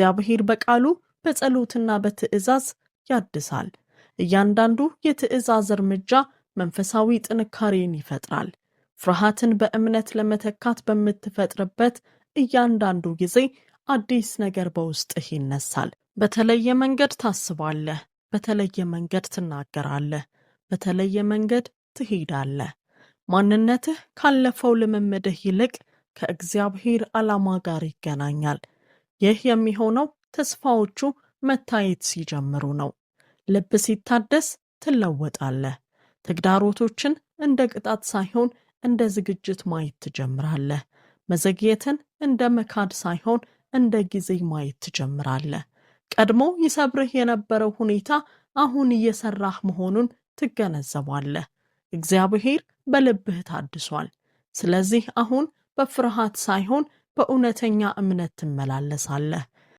እግዚአብሔር በቃሉ በጸሎትና በትእዛዝ ያድሳል። እያንዳንዱ የትእዛዝ እርምጃ መንፈሳዊ ጥንካሬን ይፈጥራል። ፍርሃትን በእምነት ለመተካት በምትፈጥርበት እያንዳንዱ ጊዜ አዲስ ነገር በውስጥህ ይነሳል። በተለየ መንገድ ታስባለህ፣ በተለየ መንገድ ትናገራለህ፣ በተለየ መንገድ ትሄዳለህ። ማንነትህ ካለፈው ልምምድህ ይልቅ ከእግዚአብሔር ዓላማ ጋር ይገናኛል። ይህ የሚሆነው ተስፋዎቹ መታየት ሲጀምሩ ነው። ልብ ሲታደስ ትለወጣለህ። ተግዳሮቶችን እንደ ቅጣት ሳይሆን እንደ ዝግጅት ማየት ትጀምራለህ። መዘግየትን እንደ መካድ ሳይሆን እንደ ጊዜ ማየት ትጀምራለህ። ቀድሞ ይሰብርህ የነበረው ሁኔታ አሁን እየሰራህ መሆኑን ትገነዘባለህ። እግዚአብሔር በልብህ ታድሷል። ስለዚህ አሁን በፍርሃት ሳይሆን በእውነተኛ እምነት ትመላለሳለህ።